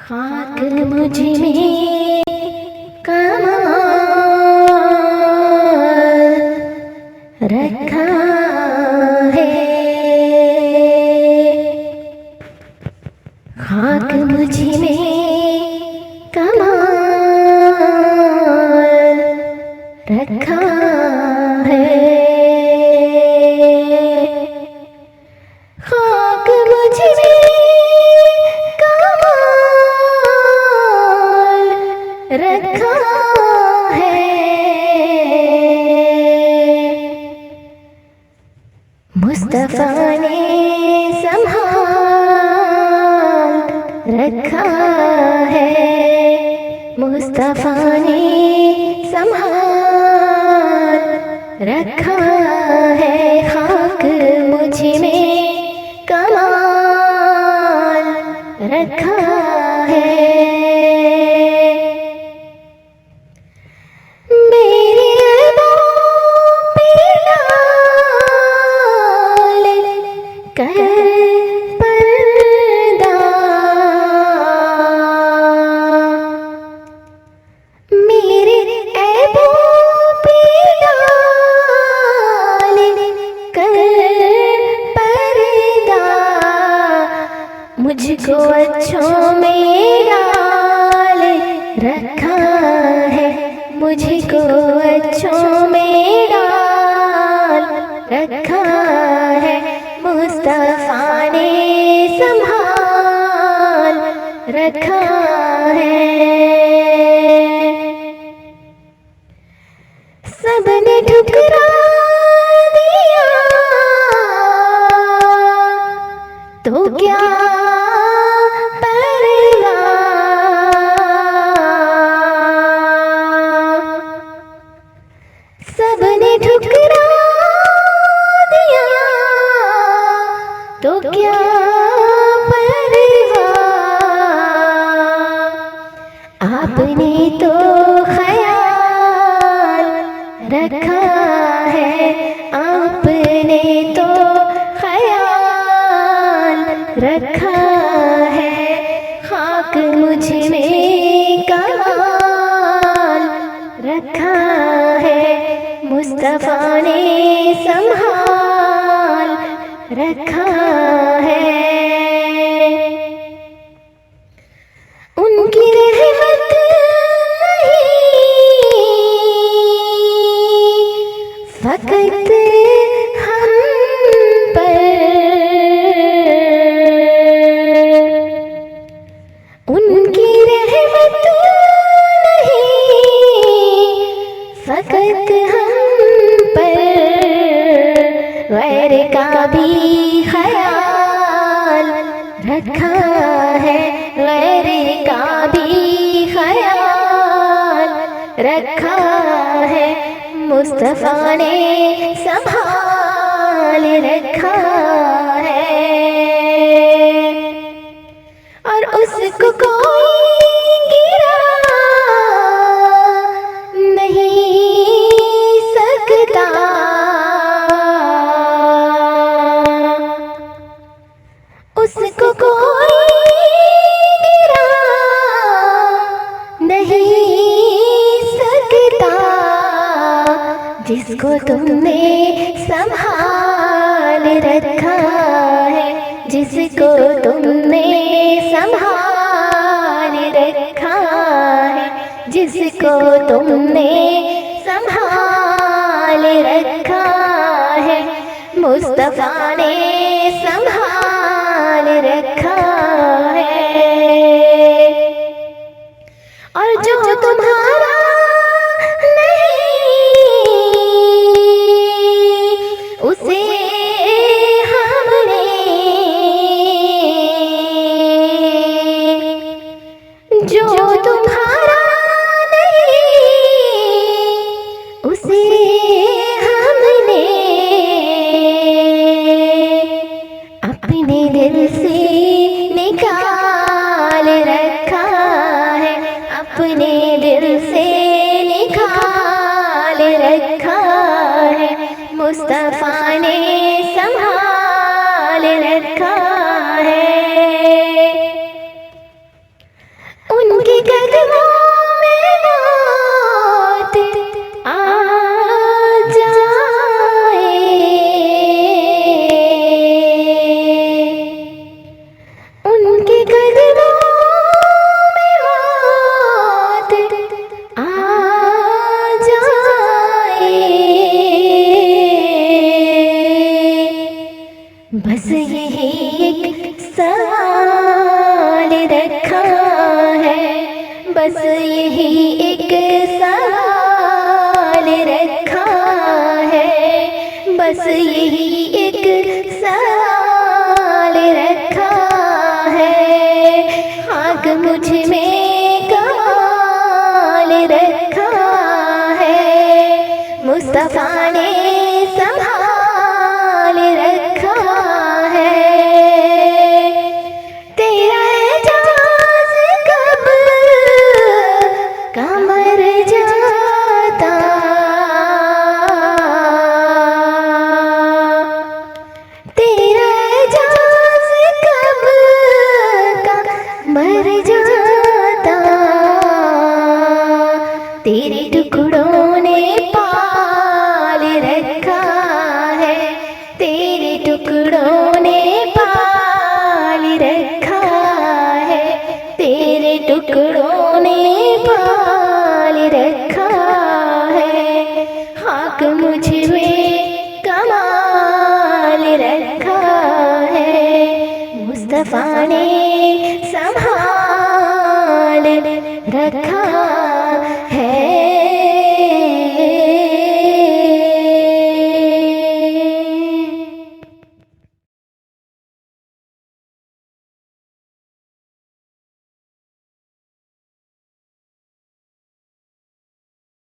खाक मुझ में कमाल रखा है। खाक मुझ में कमाल रखा है। खाक मुझ में रखा है। मुस्तफा ने संभाल रखा है। मुस्तफा ने संभाल रखा है। खाक मुझ में कमाल रखा है। मुझको अच्छों में डाल रखा है। मुझको अच्छों में डाल रखा है। मुस्तफा ने संभाल रखा है। सबने ठुकरा दिया तो क्या सबने ठुकरा दिया तो क्या परवाह। आपने तो ख्याल रखा है। आपने तो ख्याल रखा है। खाक मुझ में कमाल रखा है। मुस्तफा ने संभाल रखा है। उनकी रहमत नहीं फकत हम पर। उनकी रहमत नहीं फकत हम गैर का भी ख्याल रखा है। गैर का भी ख्याल रखा है। मुस्तफा ने संभाल रखा है। और उसको कोई गिरा नहीं सकता। उसको कोई गिरा नहीं सकता। जिसको तुमने संभाल रखा है। जिसको तुमने संभाल रखा है। जिसको तुमने संभाल रखा है। मुस्तफा ने संभाल रखा है। और जो तुम्हारा नहीं उसे हमने जो तुम्हारा नहीं उसे हमने अपने दिल से निकाल रखा है। अपने दिल से निकाल रखा है। मुस्तफा ने संभाल रखा है। उनके कदमों में मौत आ जाए, बस यही एक सवाल रखा है, बस यही एक सवाल रखा है, बस यही एक सवाल रखा है। आग मुझ में कमाल रखा है, मुस्तफा ने संभाल रखा है। तेरा एजाज़ कब कमर जाता, तेरा एजाज़ कब कमर जाता, तेरे टुकड़ों ने पाल रखा है, तेरे टुकड़ों ने पाल रखा है, तेरे टुकड़ों ने पाल रखा है। खाक मुझ में कमाल रखा है, मुस्तफा ने संभाल रखा